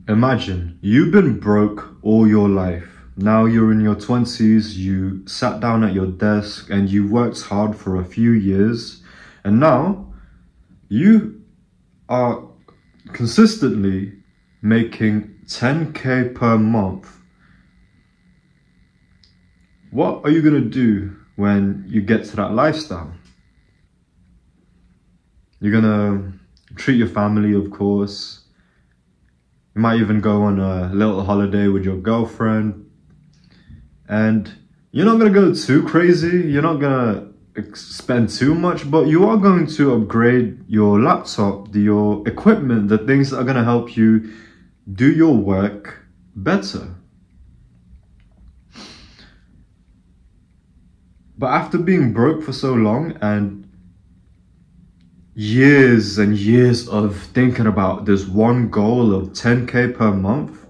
Imagine you've been broke all your life. Now you're in your 20s, you sat down at your desk and you worked hard for a few years, and now you are consistently making 10K per month. What are you gonna do when you get to that lifestyle? You're gonna treat your family, of course. You might even go on a little holiday with your girlfriend. And you're not gonna go too crazy, you're not gonna spend too much, but you are going to upgrade your laptop, your equipment, the things that are gonna help you do your work better. But after being broke for so long and years of thinking about this one goal of 10K per month,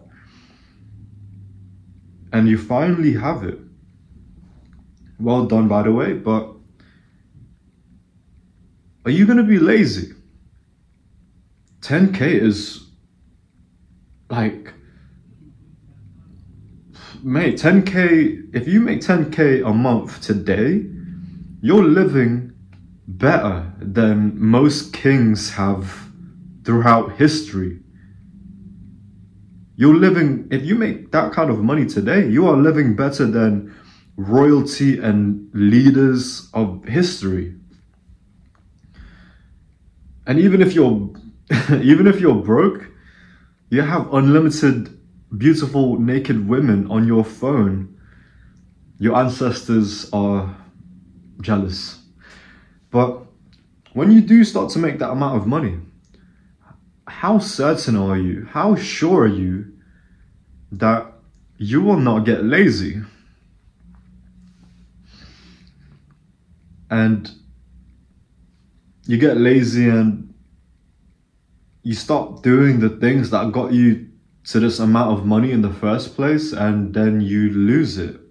and you finally have it. Well done, by the way, but are you gonna be lazy? 10K is like, mate, 10K, if you make 10K a month today, you're living better than most kings have throughout history. You're living, if you make that kind of money today, you are living better than royalty and leaders of history. And even if you're broke, you have unlimited beautiful naked women on your phone. Your ancestors are jealous. But when you do start to make that amount of money, how certain are you? How sure are you that you will not get lazy? And you get lazy and you stop doing the things that got you to this amount of money in the first place, and then you lose it.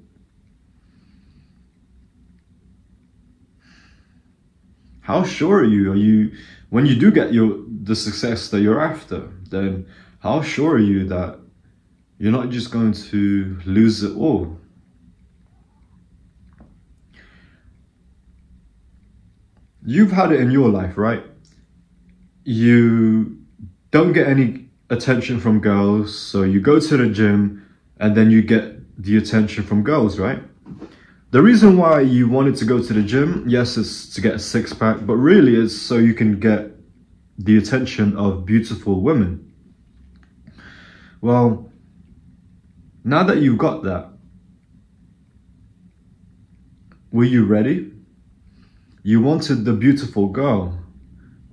How sure are you, when you do get the success that you're after, then how sure are you that you're not just going to lose it all? You've had it in your life, right? You don't get any attention from girls, so you go to the gym and then you get the attention from girls, right? The reason why you wanted to go to the gym, yes, it's to get a six-pack, but really it's so you can get the attention of beautiful women. Well, now that you've got that, were you ready? You wanted the beautiful girl,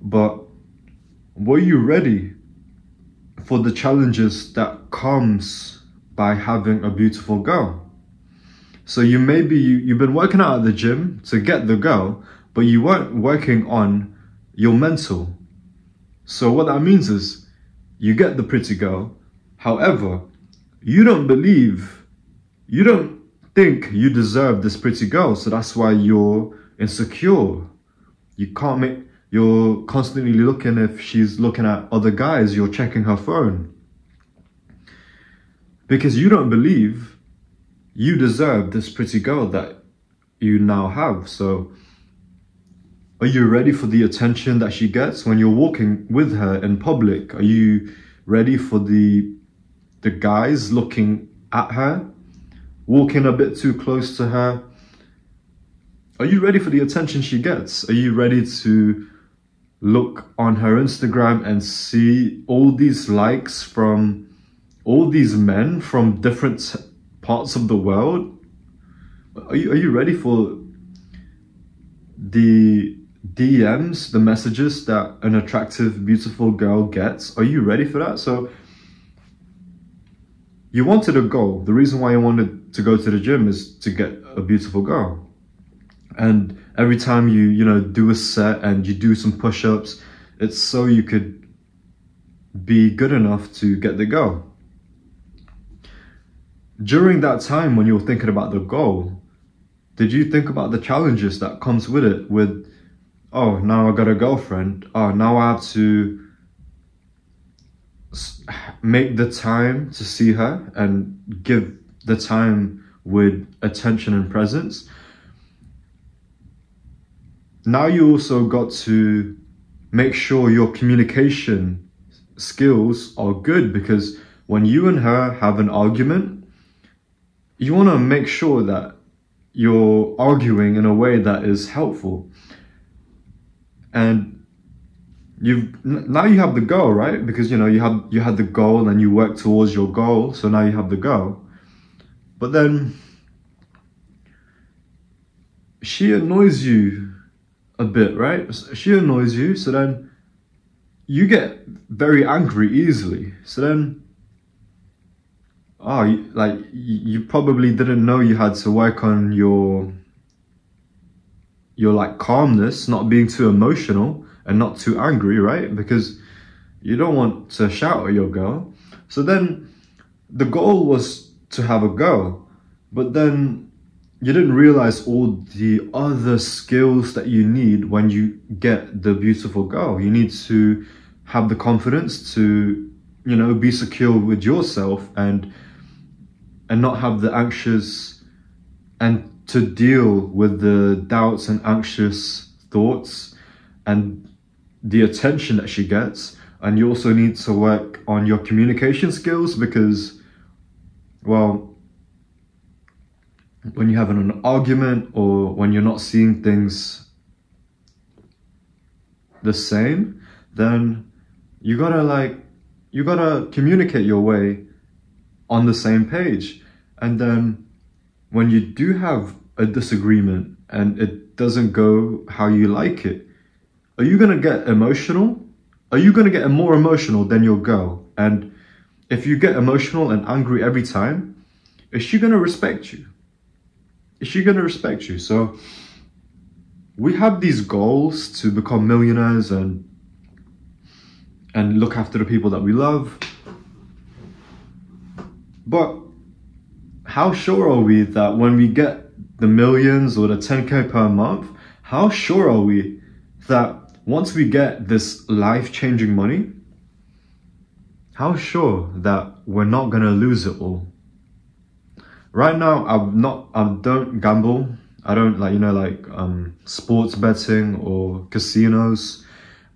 but were you ready for the challenges that comes by having a beautiful girl? So you've been working out at the gym to get the girl, but you weren't working on your mental. So what that means is you get the pretty girl. However, you don't think you deserve this pretty girl. So that's why you're insecure. You're constantly looking, if she's looking at other guys, you're checking her phone. Because you don't believe you deserve this pretty girl that you now have. So are you ready for the attention that she gets when you're walking with her in public? Are you ready for the guys looking at her, walking a bit too close to her? Are you ready for the attention she gets? Are you ready to look on her Instagram and see all these likes from all these men from different parts of the world? Are you ready for the DMs, the messages that an attractive, beautiful girl gets? Are you ready for that? So you wanted a goal. The reason why you wanted to go to the gym is to get a beautiful girl. And every time you do a set and you do some push-ups, it's so you could be good enough to get the girl. During that time when you were thinking about the goal, did you think about the challenges that comes with it? With, oh, now I got a girlfriend. Oh, now I have to make the time to see her and give the time with attention and presence. Now you also got to make sure your communication skills are good, because when you and her have an argument, you want to make sure that you're arguing in a way that is helpful. And now you have the goal, right? Because you had the goal and you work towards your goal, so now you have the goal. But then she annoys you a bit, right? She annoys you, so then you get very angry easily. So then, you probably didn't know you had to work on your like calmness, not being too emotional and not too angry, right? Because you don't want to shout at your girl. So then the goal was to have a go, but then you didn't realize all the other skills that you need when you get the beautiful girl. You need to have the confidence to, be secure with yourself and not have the anxious, and to deal with the doubts and anxious thoughts and the attention that she gets. And you also need to work on your communication skills, because, well, when you have an argument or when you're not seeing things the same, then you gotta communicate your way on the same page. And then when you do have a disagreement and it doesn't go how you like it, are you gonna get emotional? Are you gonna get more emotional than your girl? And if you get emotional and angry every time, is she gonna respect you? Is she gonna respect you? So we have these goals to become millionaires and look after the people that we love. But how sure are we that when we get the millions or the 10K per month, how sure are we that once we get this life-changing money, how sure that we're not gonna lose it all? Right now, I don't gamble. I don't sports betting or casinos.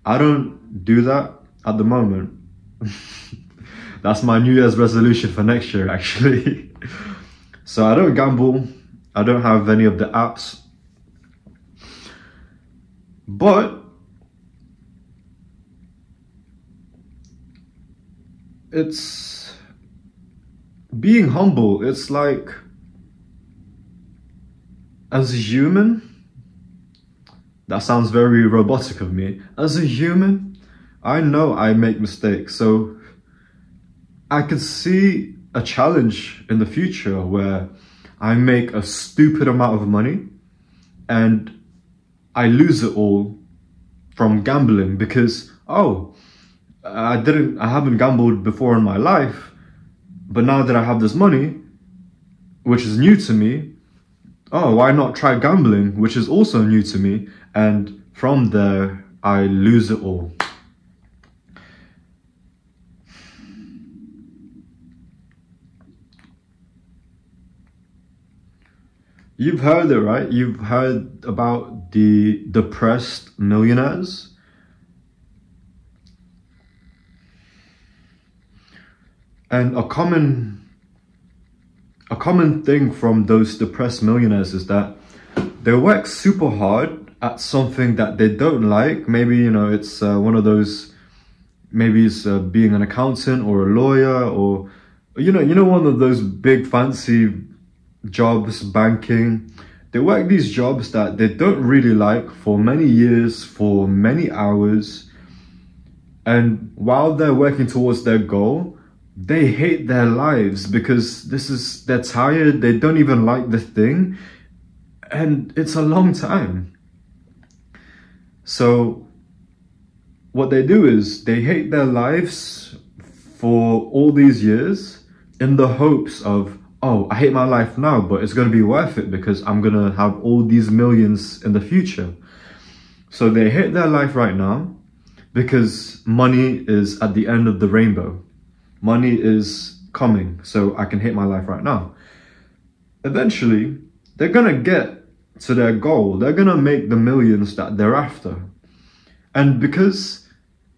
I don't do that at the moment. That's my New Year's resolution for next year, actually. So I don't gamble. I don't have any of the apps. But it's being humble. It's like, as a human, that sounds very robotic of me. As a human, I know I make mistakes. So I could see a challenge in the future where I make a stupid amount of money and I lose it all from gambling because, I haven't gambled before in my life, but now that I have this money, which is new to me, why not try gambling, which is also new to me, and from there, I lose it all. You've heard it, right? You've heard about the depressed millionaires. And a common thing from those depressed millionaires is that they work super hard at something that they don't like. Maybe, it's one of those, maybe it's being an accountant or a lawyer, or, one of those big fancy jobs, banking. They work these jobs that they don't really like for many years, for many hours. And while they're working towards their goal, they hate their lives because they're tired, they don't even like the thing, and it's a long time. So what they do is they hate their lives for all these years in the hopes of, I hate my life now, but it's going to be worth it because I'm going to have all these millions in the future. So they hate their life right now because money is at the end of the rainbow. money is coming, so I can hate my life right now. Eventually, they're gonna get to their goal. They're gonna make the millions that they're after. And because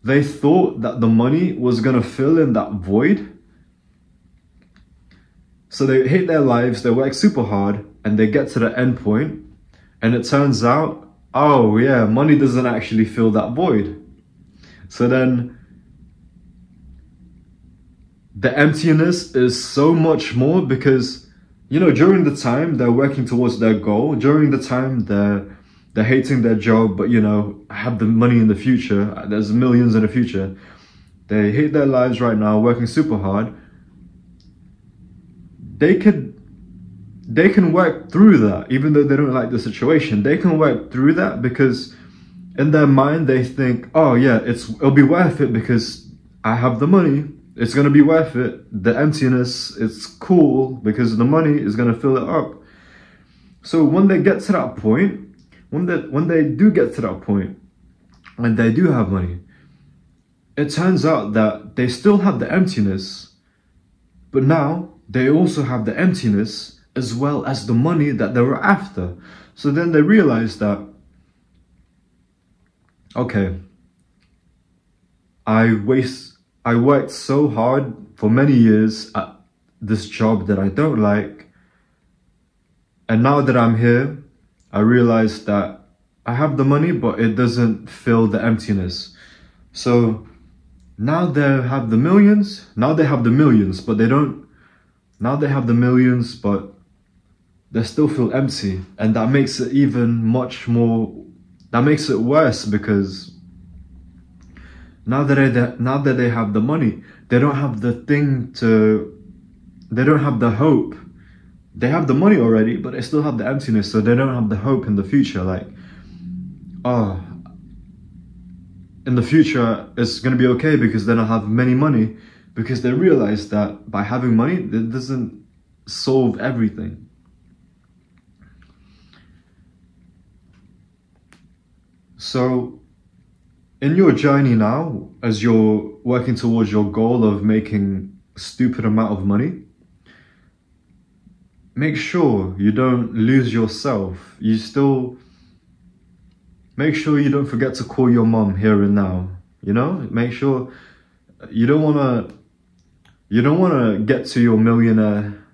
they thought that the money was gonna fill in that void, so they hate their lives, they work super hard, and they get to the end point, and it turns out, oh yeah, money doesn't actually fill that void. So then the emptiness is so much more because, you know, during the time they're working towards their goal, during the time they're hating their job, but you know, have the money in the future, there's millions in the future. They hate their lives right now, working super hard. They can work through that, even though they don't like the situation. They can work through that because in their mind they think, oh yeah, it'll be worth it because I have the money. It's gonna be worth it. The emptiness, it's cool because the money is gonna fill it up. So when they get to that point, when they do get to that point, when they do have money, it turns out that they still have the emptiness, but now they also have the emptiness as well as the money that they were after. So then they realize that, okay, I worked so hard for many years at this job that I don't like, and now that I'm here, I realize that I have the money, but it doesn't fill the emptiness. So now they have the millions, but they don't. Now they have the millions, but they still feel empty. And that makes it even much more, that makes it worse because now that they have the money, they don't have the thing they don't have the hope. They have the money already, but they still have the emptiness, so they don't have the hope in the future. Like, oh, in the future, it's going to be okay because then I'll have many money. Because they realize that by having money, it doesn't solve everything. So, in your journey now, as you're working towards your goal of making a stupid amount of money, make sure you don't lose yourself. Make sure you don't forget to call your mom here and now. You know, make sure you don't want to get to your millionaire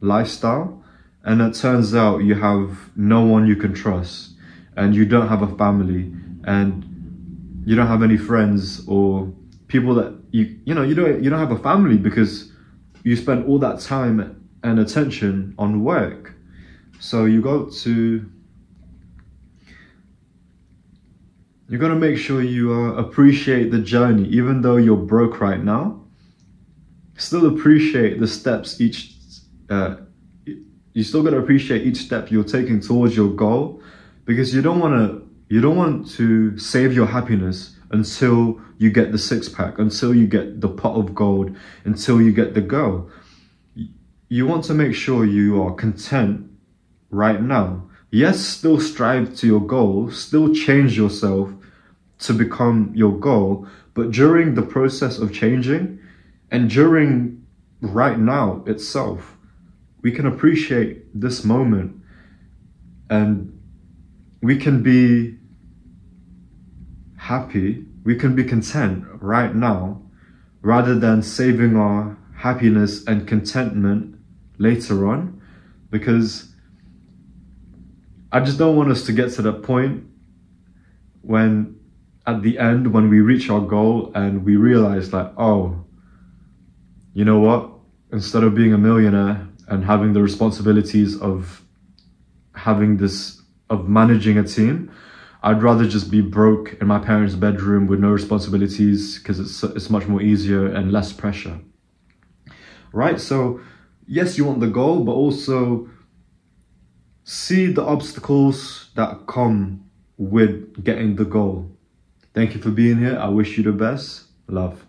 lifestyle and it turns out you have no one you can trust and you don't have a family and you don't have any friends or people that you don't have a family because you spend all that time and attention on work. So you got to make sure you appreciate the journey, even though you're broke right now. Still appreciate the steps you still got to appreciate each step you're taking towards your goal, because you don't want to save your happiness until you get the six-pack, until you get the pot of gold, until you get the girl. You want to make sure you are content right now. Yes, still strive to your goal, still change yourself to become your goal, but during the process of changing and during right now itself, we can appreciate this moment and we can be happy, we can be content right now rather than saving our happiness and contentment later on, because I just don't want us to get to that point when at the end, when we reach our goal and we realize like, oh, you know what? Instead of being a millionaire and having the responsibilities of managing a team, I'd rather just be broke in my parents' bedroom with no responsibilities because it's much more easier and less pressure. Right? So yes, you want the goal, but also see the obstacles that come with getting the goal. Thank you for being here. I wish you the best. Love.